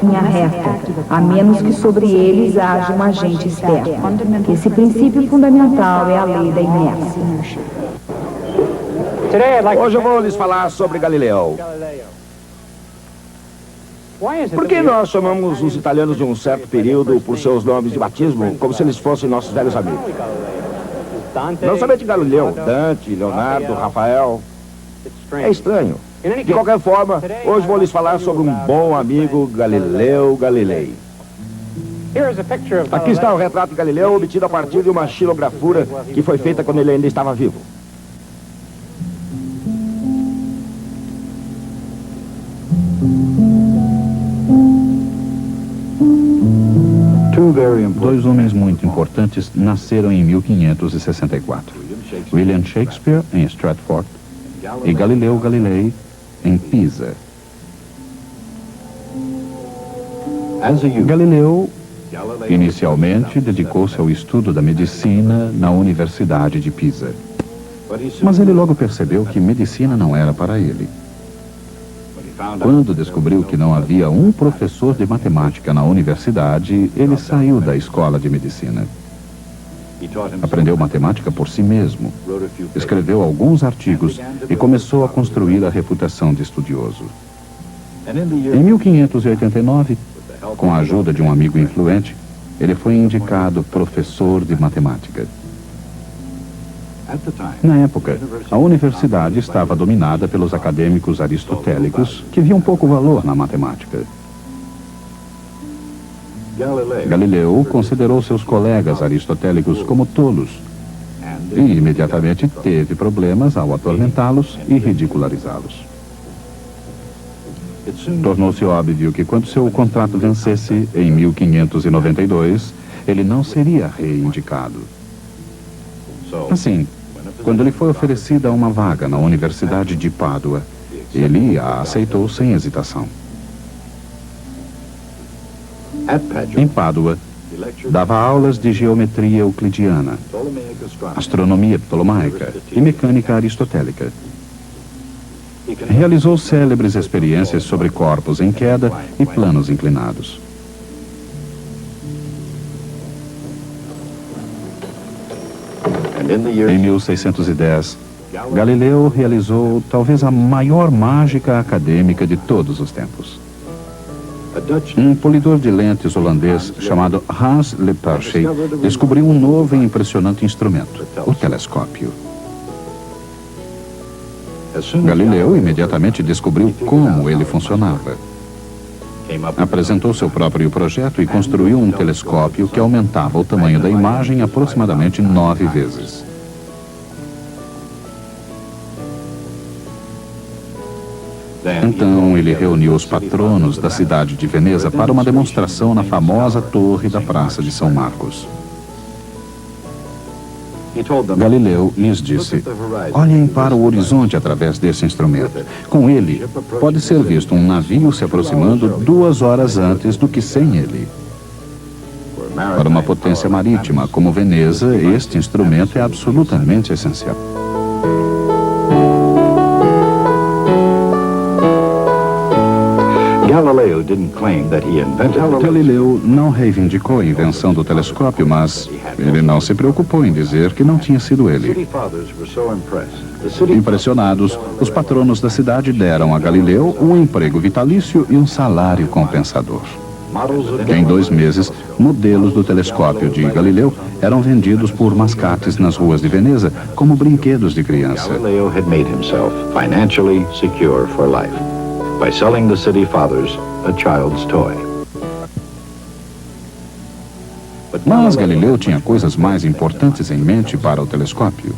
linha reta, a menos que sobre eles haja um agente externo. Esse princípio fundamental é a lei da inércia. Hoje eu vou lhes falar sobre Galileu. Por que nós chamamos os italianos de um certo período por seus nomes de batismo, como se eles fossem nossos velhos amigos? Não somente Galileu, Dante, Leonardo, Rafael. É estranho. De qualquer forma, hoje vou lhes falar sobre um bom amigo, Galileu Galilei. Aqui está o retrato de Galileu obtido a partir de uma xilografura que foi feita quando ele ainda estava vivo. Dois homens muito importantes nasceram em 1564. William Shakespeare, em Stratford, e Galileu Galilei, em Pisa. Galileu, inicialmente, dedicou-se ao estudo da medicina na Universidade de Pisa. Mas ele logo percebeu que medicina não era para ele. Quando descobriu que não havia um professor de matemática na universidade, ele saiu da escola de medicina. Aprendeu matemática por si mesmo, escreveu alguns artigos e começou a construir a reputação de estudioso. Em 1589, com a ajuda de um amigo influente, ele foi indicado professor de matemática. Na época, a universidade estava dominada pelos acadêmicos aristotélicos que viam pouco valor na matemática. Galileu considerou seus colegas aristotélicos como tolos e imediatamente teve problemas ao atormentá-los e ridicularizá-los. Tornou-se óbvio que quando seu contrato vencesse, em 1592, ele não seria reindicado. Assim, quando lhe foi oferecida uma vaga na Universidade de Pádua, ele a aceitou sem hesitação. Em Pádua, dava aulas de geometria euclidiana, astronomia ptolomaica e mecânica aristotélica. Realizou célebres experiências sobre corpos em queda e planos inclinados. Em 1610, Galileu realizou talvez a maior mágica acadêmica de todos os tempos. Um polidor de lentes holandês chamado Hans Lippershey descobriu um novo e impressionante instrumento, o telescópio. Galileu imediatamente descobriu como ele funcionava. Apresentou seu próprio projeto e construiu um telescópio que aumentava o tamanho da imagem aproximadamente 9 vezes. Então, ele reuniu os patronos da cidade de Veneza para uma demonstração na famosa torre da Praça de São Marcos. Galileu lhes disse: olhem para o horizonte através desse instrumento. Com ele, pode ser visto um navio se aproximando 2 horas antes do que sem ele. Para uma potência marítima como Veneza, este instrumento é absolutamente essencial. Galileu não reivindicou a invenção do telescópio, mas ele não se preocupou em dizer que não tinha sido ele. Impressionados, os patronos da cidade deram a Galileu um emprego vitalício e um salário compensador. Em 2 meses, modelos do telescópio de Galileu eram vendidos por mascates nas ruas de Veneza como brinquedos de criança. Galileo had made himself financially secure for life by selling the city fathers a child's toy. Mas Galileu tinha coisas mais importantes em mente para o telescópio.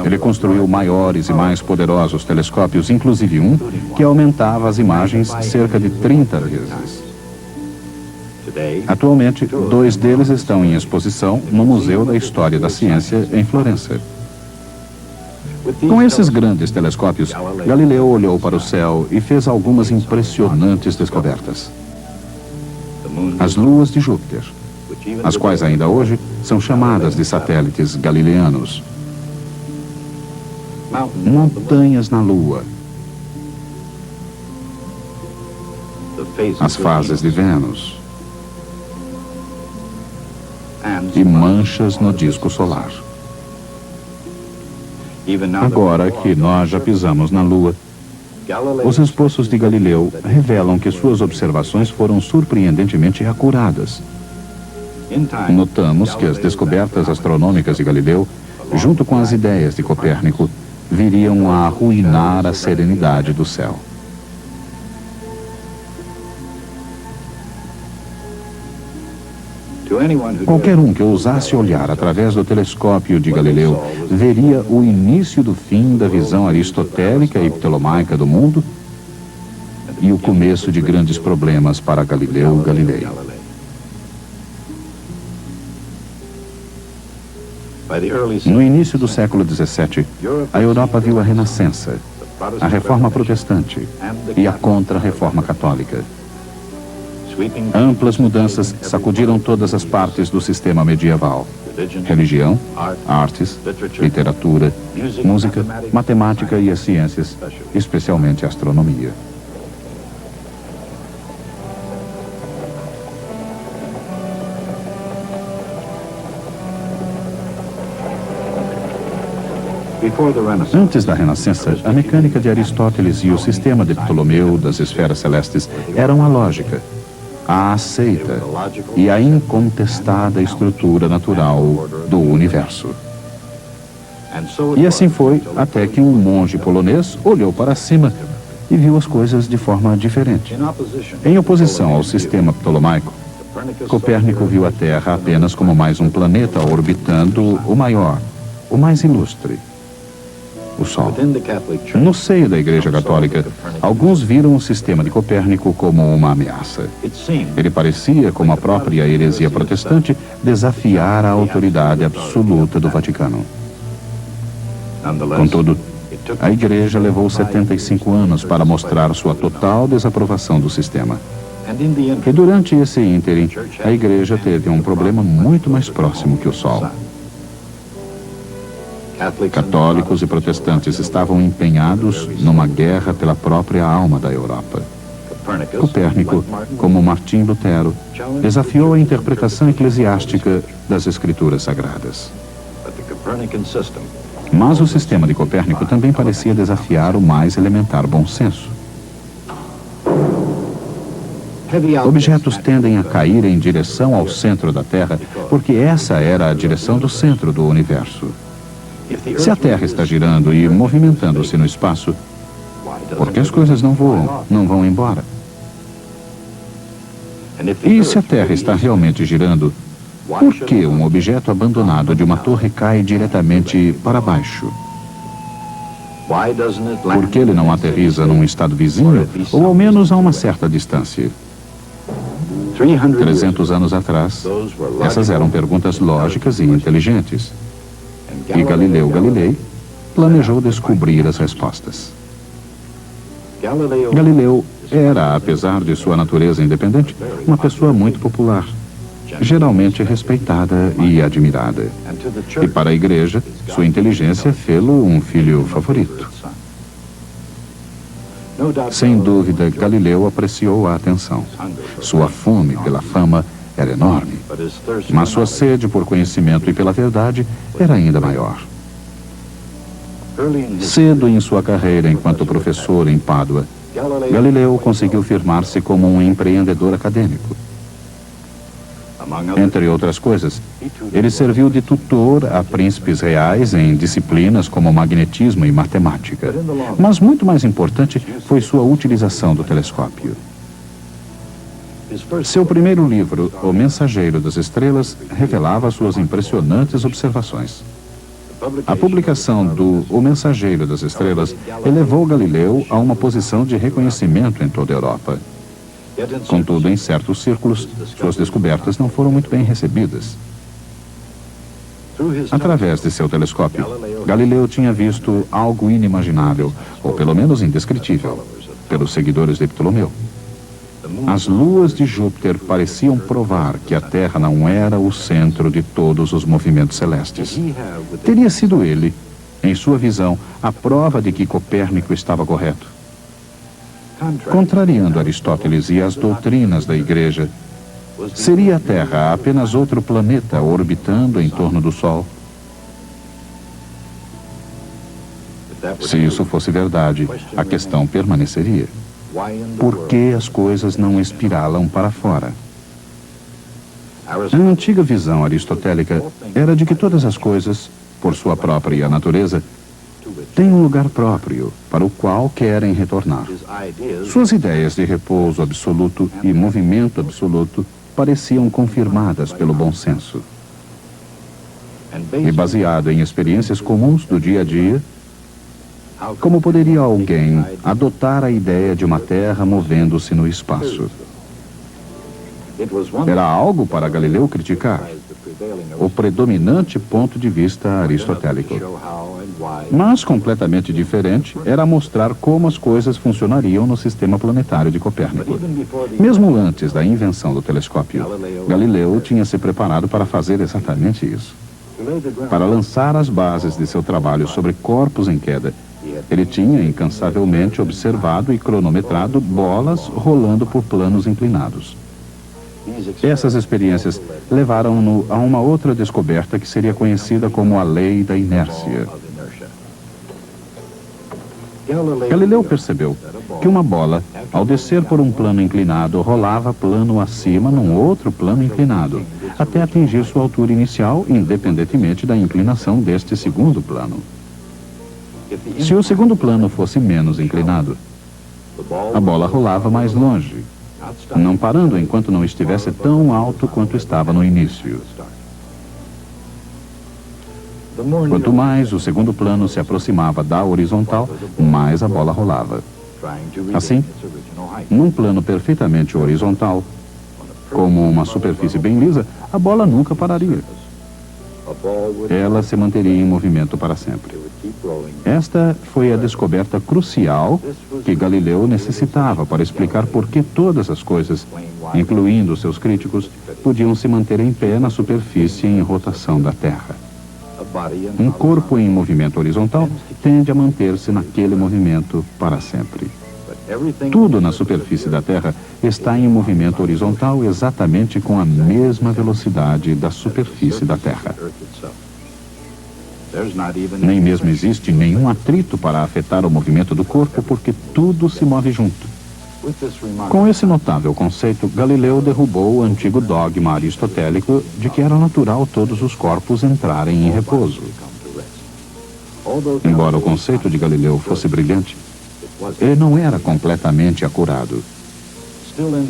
Ele construiu maiores e mais poderosos telescópios, inclusive um que aumentava as imagens cerca de 30 vezes. Atualmente, 2 deles estão em exposição no Museu da História da Ciência, em Florença. Com esses grandes telescópios, Galileu olhou para o céu e fez algumas impressionantes descobertas. As luas de Júpiter, as quais ainda hoje são chamadas de satélites galileanos. Montanhas na Lua. as fases de Vênus e manchas no disco solar. Agora que nós já pisamos na Lua, os esboços de Galileu revelam que suas observações foram surpreendentemente acuradas. Notamos que as descobertas astronômicas de Galileu, junto com as ideias de Copérnico, viriam a arruinar a serenidade do céu. Qualquer um que ousasse olhar através do telescópio de Galileu veria o início do fim da visão aristotélica e ptolomaica do mundo e o começo de grandes problemas para Galileu Galilei. No início do século XVII, a Europa viu a Renascença, a Reforma Protestante e a Contra-Reforma Católica. Amplas mudanças sacudiram todas as partes do sistema medieval: religião, artes, literatura, música, matemática e as ciências, especialmente a astronomia. Antes da Renascença, a mecânica de Aristóteles e o sistema de Ptolomeu das esferas celestes eram a lógica, a aceita e a incontestada estrutura natural do universo. E assim foi até que um monge polonês olhou para cima e viu as coisas de forma diferente. Em oposição ao sistema ptolomaico, Copérnico viu a Terra apenas como mais um planeta orbitando o maior, o mais ilustre, o Sol. No seio da Igreja Católica, alguns viram o sistema de Copérnico como uma ameaça. Ele parecia, como a própria heresia protestante, desafiar a autoridade absoluta do Vaticano. Contudo, a Igreja levou 75 anos para mostrar sua total desaprovação do sistema. E durante esse ínterim, a Igreja teve um problema muito mais próximo que o Sol. Católicos e protestantes estavam empenhados numa guerra pela própria alma da Europa. Copérnico, como Martim Lutero, desafiou a interpretação eclesiástica das Escrituras Sagradas. Mas o sistema de Copérnico também parecia desafiar o mais elementar bom senso. Objetos tendem a cair em direção ao centro da Terra, porque essa era a direção do centro do universo. Se a Terra está girando e movimentando-se no espaço, por que as coisas não voam, não vão embora? E se a Terra está realmente girando, por que um objeto abandonado de uma torre cai diretamente para baixo? Por que ele não aterriza num estado vizinho, ou ao menos a uma certa distância? 300 anos atrás, essas eram perguntas lógicas e inteligentes. E Galileu Galilei planejou descobrir as respostas. Galileu era, apesar de sua natureza independente, uma pessoa muito popular, geralmente respeitada e admirada. E para a Igreja, sua inteligência fê-lo um filho favorito. Sem dúvida, Galileu apreciou a atenção. Sua fome pela fama era enorme, mas sua sede por conhecimento e pela verdade era ainda maior. Cedo em sua carreira enquanto professor em Pádua, Galileu conseguiu firmar-se como um empreendedor acadêmico. Entre outras coisas, ele serviu de tutor a príncipes reais em disciplinas como magnetismo e matemática. Mas muito mais importante foi sua utilização do telescópio. Seu primeiro livro, O Mensageiro das Estrelas, revelava suas impressionantes observações. A publicação do O Mensageiro das Estrelas elevou Galileu a uma posição de reconhecimento em toda a Europa. Contudo, em certos círculos, suas descobertas não foram muito bem recebidas. Através de seu telescópio, Galileu tinha visto algo inimaginável, ou pelo menos indescritível, pelos seguidores de Ptolomeu. As luas de Júpiter pareciam provar que a Terra não era o centro de todos os movimentos celestes. Teria sido ele, em sua visão, a prova de que Copérnico estava correto. Contrariando Aristóteles e as doutrinas da Igreja, seria a Terra apenas outro planeta orbitando em torno do Sol? Se isso fosse verdade, a questão permaneceria. Por que as coisas não espiralam para fora? A antiga visão aristotélica era de que todas as coisas, por sua própria natureza, têm um lugar próprio para o qual querem retornar. Suas ideias de repouso absoluto e movimento absoluto pareciam confirmadas pelo bom senso. E baseado em experiências comuns do dia a dia, como poderia alguém adotar a ideia de uma Terra movendo-se no espaço? Era algo para Galileu criticar, o predominante ponto de vista aristotélico. Mas completamente diferente era mostrar como as coisas funcionariam no sistema planetário de Copérnico. Mesmo antes da invenção do telescópio, Galileu tinha se preparado para fazer exatamente isso. Para lançar as bases de seu trabalho sobre corpos em queda, ele tinha incansavelmente observado e cronometrado bolas rolando por planos inclinados. Essas experiências levaram-no a uma outra descoberta que seria conhecida como a lei da inércia. Galileu percebeu que uma bola, ao descer por um plano inclinado, rolava plano acima num outro plano inclinado, até atingir sua altura inicial, independentemente da inclinação deste segundo plano. Se o segundo plano fosse menos inclinado, a bola rolava mais longe, não parando enquanto não estivesse tão alto quanto estava no início. Quanto mais o segundo plano se aproximava da horizontal, mais a bola rolava. Assim, num plano perfeitamente horizontal, como uma superfície bem lisa, a bola nunca pararia. Ela se manteria em movimento para sempre. Esta foi a descoberta crucial que Galileu necessitava para explicar por que todas as coisas, incluindo seus críticos, podiam se manter em pé na superfície em rotação da Terra. Um corpo em movimento horizontal tende a manter-se naquele movimento para sempre. Tudo na superfície da Terra está em movimento horizontal exatamente com a mesma velocidade da superfície da Terra. Nem mesmo existe nenhum atrito para afetar o movimento do corpo, porque tudo se move junto. Com esse notável conceito, Galileu derrubou o antigo dogma aristotélico de que era natural todos os corpos entrarem em repouso. Embora o conceito de Galileu fosse brilhante, ele não era completamente acurado.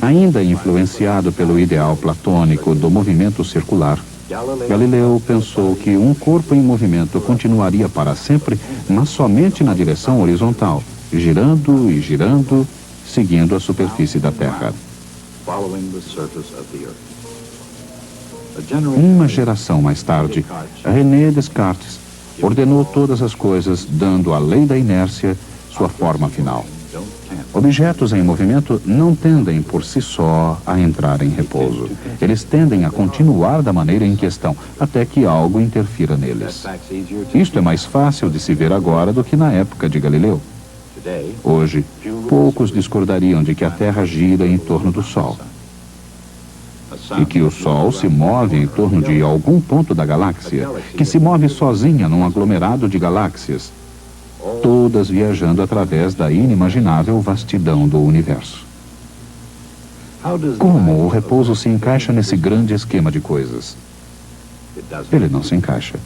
Ainda influenciado pelo ideal platônico do movimento circular, Galileu pensou que um corpo em movimento continuaria para sempre, mas somente na direção horizontal, girando e girando, seguindo a superfície da Terra. Uma geração mais tarde, René Descartes ordenou todas as coisas, dando à lei da inércia sua forma final. Objetos em movimento não tendem por si só a entrar em repouso. Eles tendem a continuar da maneira em que estão, até que algo interfira neles. Isto é mais fácil de se ver agora do que na época de Galileu. Hoje, poucos discordariam de que a Terra gira em torno do Sol e que o Sol se move em torno de algum ponto da galáxia, que se move sozinha num aglomerado de galáxias, todas viajando através da inimaginável vastidão do universo. Como o repouso se encaixa nesse grande esquema de coisas? Ele não se encaixa.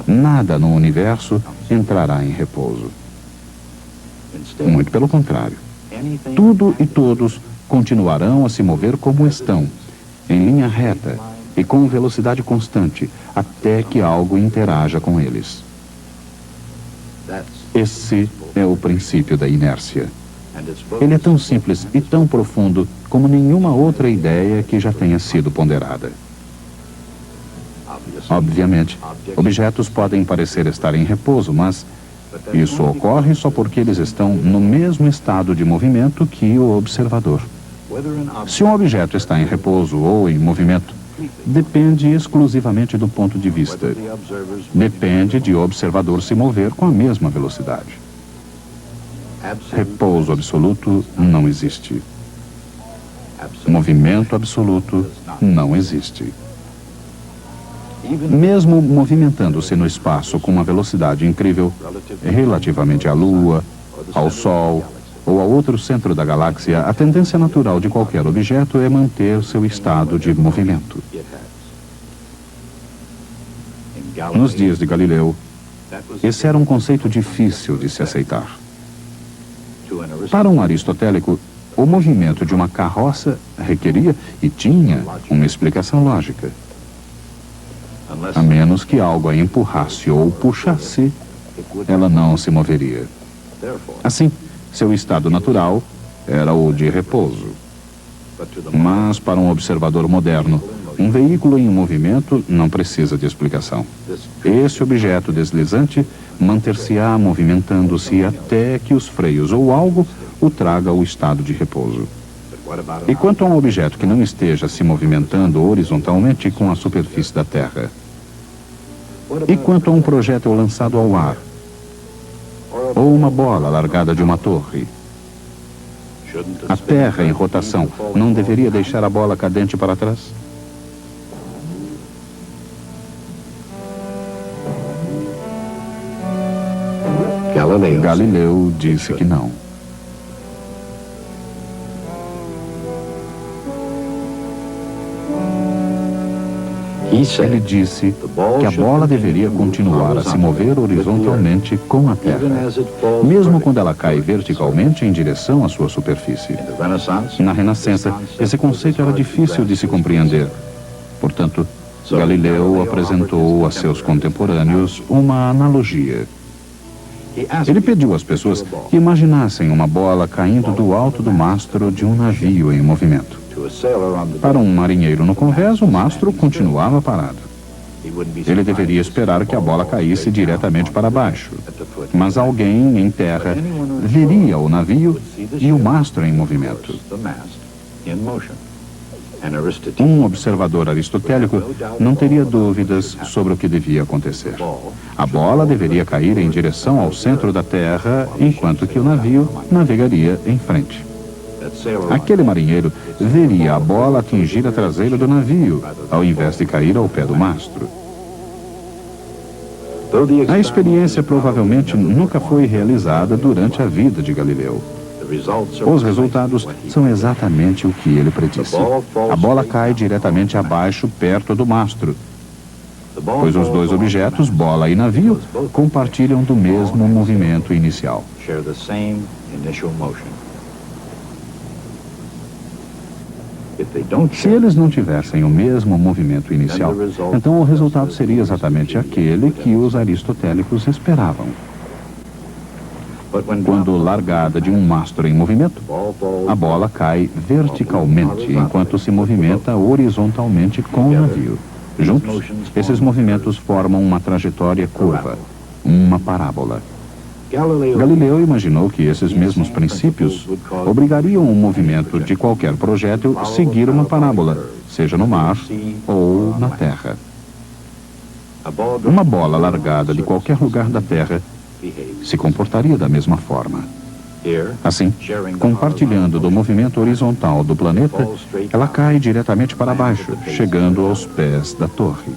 Nada no universo entrará em repouso. Muito pelo contrário. Tudo e todos continuarão a se mover como estão, em linha reta e com velocidade constante, até que algo interaja com eles. Esse é o princípio da inércia. Ele é tão simples e tão profundo como nenhuma outra ideia que já tenha sido ponderada. Obviamente, objetos podem parecer estar em repouso, mas isso ocorre só porque eles estão no mesmo estado de movimento que o observador. Se um objeto está em repouso ou em movimento, depende exclusivamente do ponto de vista. Depende de o observador se mover com a mesma velocidade. repouso absoluto não existe. Movimento absoluto não existe. Mesmo movimentando-se no espaço com uma velocidade incrível, relativamente à Lua, ao Sol ou a outro centro da galáxia, a tendência natural de qualquer objeto é manter seu estado de movimento. Nos dias de Galileu, esse era um conceito difícil de se aceitar. Para um aristotélico, o movimento de uma carroça requeria e tinha uma explicação lógica. A menos que algo a empurrasse ou puxasse, ela não se moveria. Assim, seu estado natural era o de repouso. Mas, para um observador moderno, um veículo em movimento não precisa de explicação. Esse objeto deslizante manter-se-á movimentando-se até que os freios ou algo o traga ao estado de repouso. E quanto a um objeto que não esteja se movimentando horizontalmente com a superfície da Terra? E quanto a um projétil lançado ao ar? Ou uma bola largada de uma torre? A Terra em rotação não deveria deixar a bola cadente para trás? Galileu disse que não. Ele disse que a bola deveria continuar a se mover horizontalmente com a Terra, mesmo quando ela cai verticalmente em direção à sua superfície. Na Renascença, esse conceito era difícil de se compreender. Portanto, Galileu apresentou a seus contemporâneos uma analogia. Ele pediu às pessoas que imaginassem uma bola caindo do alto do mastro de um navio em movimento. Para um marinheiro no convés, o mastro continuava parado. Ele deveria esperar que a bola caísse diretamente para baixo. Mas alguém em terra veria o navio e o mastro em movimento. Um observador aristotélico não teria dúvidas sobre o que devia acontecer. A bola deveria cair em direção ao centro da Terra, enquanto que o navio navegaria em frente. Aquele marinheiro veria a bola atingir a traseira do navio, ao invés de cair ao pé do mastro. A experiência provavelmente nunca foi realizada durante a vida de Galileu. Os resultados são exatamente o que ele predisse. A bola cai diretamente abaixo, perto do mastro, pois os dois objetos, bola e navio, compartilham do mesmo movimento inicial. Se eles não tivessem o mesmo movimento inicial, então o resultado seria exatamente aquele que os aristotélicos esperavam. Quando largada de um mastro em movimento, a bola cai verticalmente, enquanto se movimenta horizontalmente com o navio. Juntos, esses movimentos formam uma trajetória curva, uma parábola. Galileu imaginou que esses mesmos princípios obrigariam o movimento de qualquer projétil a seguir uma parábola, seja no mar ou na terra. Uma bola largada de qualquer lugar da Terra se comportaria da mesma forma. Assim, compartilhando do movimento horizontal do planeta, ela cai diretamente para baixo, chegando aos pés da torre.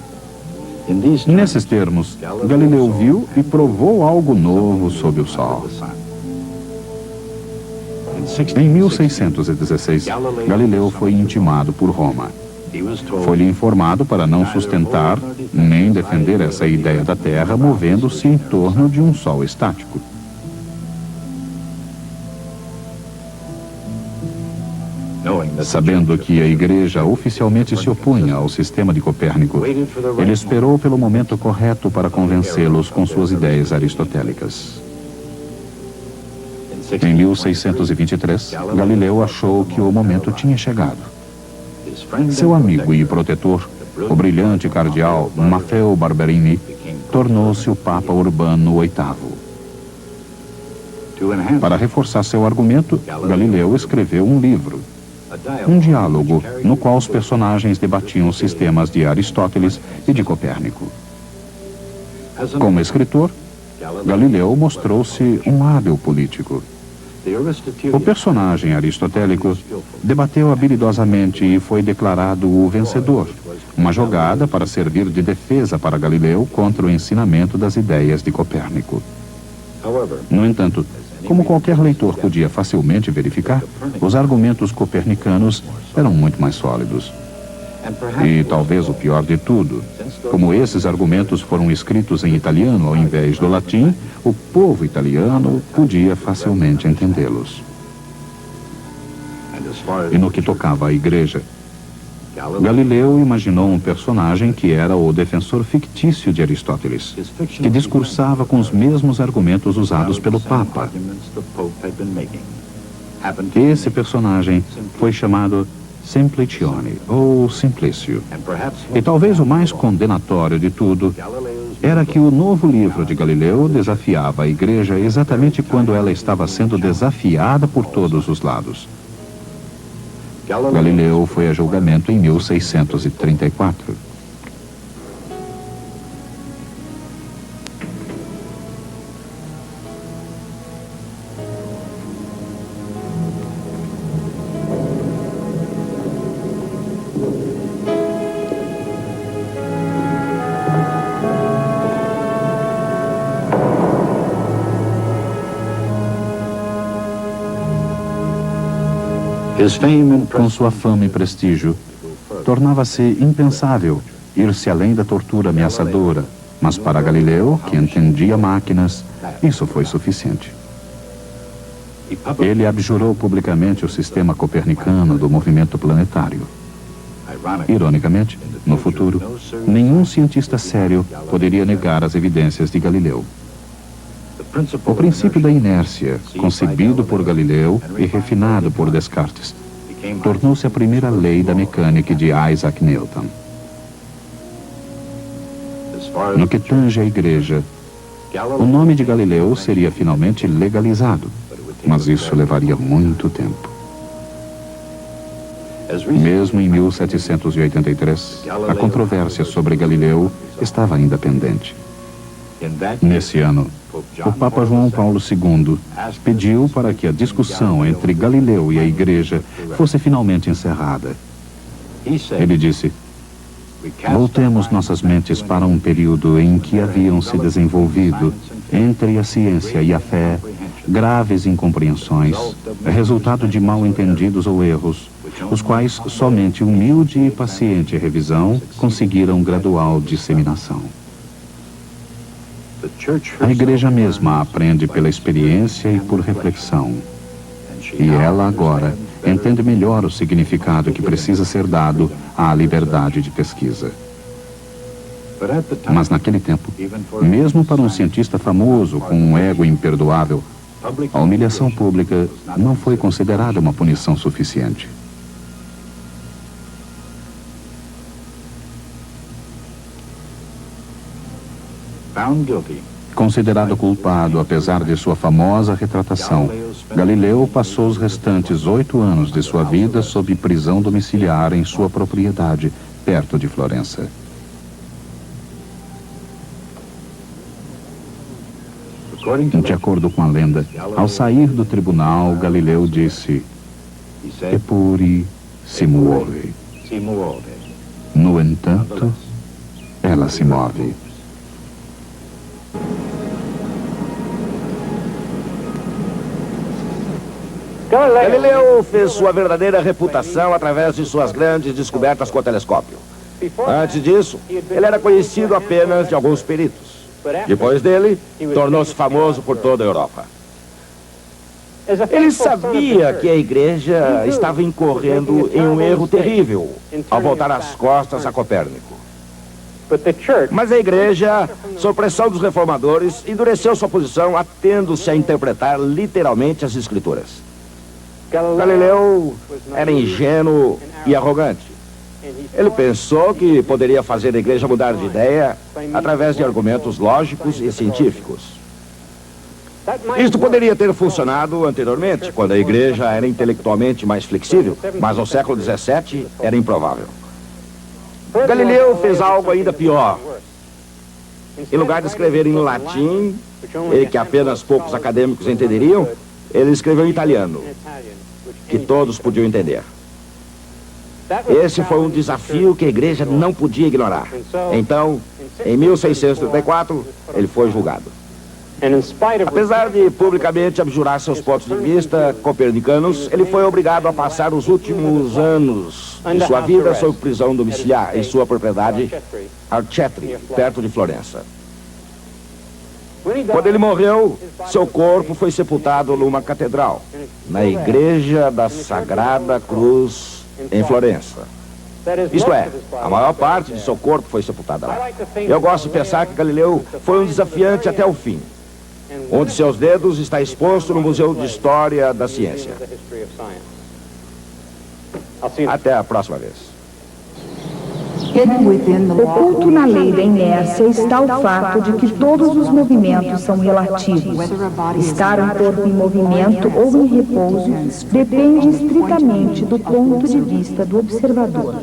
Nesses termos, Galileu viu e provou algo novo sob o sol. Em 1616, Galileu foi intimado por Roma. Foi-lhe informado para não sustentar nem defender essa ideia da Terra movendo-se em torno de um sol estático. Sabendo que a Igreja oficialmente se opunha ao sistema de Copérnico, ele esperou pelo momento correto para convencê-los com suas ideias aristotélicas. Em 1623, Galileu achou que o momento tinha chegado. Seu amigo e protetor, o brilhante cardeal Maffeo Barberini, tornou-se o Papa Urbano VIII. Para reforçar seu argumento, Galileu escreveu um livro, um diálogo no qual os personagens debatiam os sistemas de Aristóteles e de Copérnico. Como escritor, Galileu mostrou-se um hábil político. O personagem aristotélico debateu habilidosamente e foi declarado o vencedor, uma jogada para servir de defesa para Galileu contra o ensinamento das ideias de Copérnico. No entanto, como qualquer leitor podia facilmente verificar, os argumentos copernicanos eram muito mais sólidos. E talvez o pior de tudo, como esses argumentos foram escritos em italiano ao invés do latim, o povo italiano podia facilmente entendê-los. E no que tocava à igreja, Galileu imaginou um personagem que era o defensor fictício de Aristóteles, que discursava com os mesmos argumentos usados pelo Papa. Esse personagem foi chamado Simplicione, ou Simplício. E talvez o mais condenatório de tudo era que o novo livro de Galileu desafiava a igreja exatamente quando ela estava sendo desafiada por todos os lados. Galileu foi a julgamento em 1634. Com sua fama e prestígio, tornava-se impensável ir-se além da tortura ameaçadora, mas para Galileu, que entendia máquinas, isso foi suficiente. Ele abjurou publicamente o sistema copernicano do movimento planetário. Ironicamente, no futuro, nenhum cientista sério poderia negar as evidências de Galileu. O princípio da inércia, concebido por Galileu e refinado por Descartes, tornou-se a primeira lei da mecânica de Isaac Newton. No que tange à igreja, o nome de Galileu seria finalmente legalizado, mas isso levaria muito tempo. Mesmo em 1783, a controvérsia sobre Galileu estava ainda pendente. Nesse ano, o Papa João Paulo II pediu para que a discussão entre Galileu e a Igreja fosse finalmente encerrada. Ele disse: voltemos nossas mentes para um período em que haviam se desenvolvido, entre a ciência e a fé, graves incompreensões, resultado de mal-entendidos ou erros, os quais somente humilde e paciente revisão conseguiram gradual disseminação. A igreja mesma aprende pela experiência e por reflexão. E ela agora entende melhor o significado que precisa ser dado à liberdade de pesquisa. Mas naquele tempo, mesmo para um cientista famoso com um ego imperdoável, a humilhação pública não foi considerada uma punição suficiente. Considerado culpado, apesar de sua famosa retratação, Galileu passou os restantes 8 anos de sua vida sob prisão domiciliar em sua propriedade, perto de Florença. De acordo com a lenda, ao sair do tribunal, Galileu disse: "Eppure si muove." No entanto, ela se move. Galileu fez sua verdadeira reputação através de suas grandes descobertas com o telescópio. Antes disso, ele era conhecido apenas de alguns peritos. Depois dele, tornou-se famoso por toda a Europa. Ele sabia que a igreja estava incorrendo em um erro terrível ao voltar as costas a Copérnico. Mas a igreja, sob pressão dos reformadores, endureceu sua posição, atendo-se a interpretar literalmente as escrituras. Galileu era ingênuo e arrogante. Ele pensou que poderia fazer a igreja mudar de ideia através de argumentos lógicos e científicos. Isto poderia ter funcionado anteriormente, quando a igreja era intelectualmente mais flexível, mas no século XVII era improvável. Galileu fez algo ainda pior. Em lugar de escrever em latim, e que apenas poucos acadêmicos entenderiam, Ele escreveu em italiano, que todos podiam entender. Esse foi um desafio que a igreja não podia ignorar. Então, em 1634, ele foi julgado. Apesar de publicamente abjurar seus pontos de vista copernicanos, ele foi obrigado a passar os últimos anos de sua vida sob prisão domiciliar em sua propriedade Arcetri, perto de Florença. Quando ele morreu, seu corpo foi sepultado numa catedral, na Igreja da Sagrada Cruz, em Florença. Isto é, a maior parte de seu corpo foi sepultada lá. Eu gosto de pensar que Galileu foi um desafiante até o fim. Um de seus dedos está exposto no Museu de História da Ciência. Até a próxima vez. Oculto na lei da inércia está o fato de que todos os movimentos são relativos. Estar um corpo em movimento ou em repouso depende estritamente do ponto de vista do observador.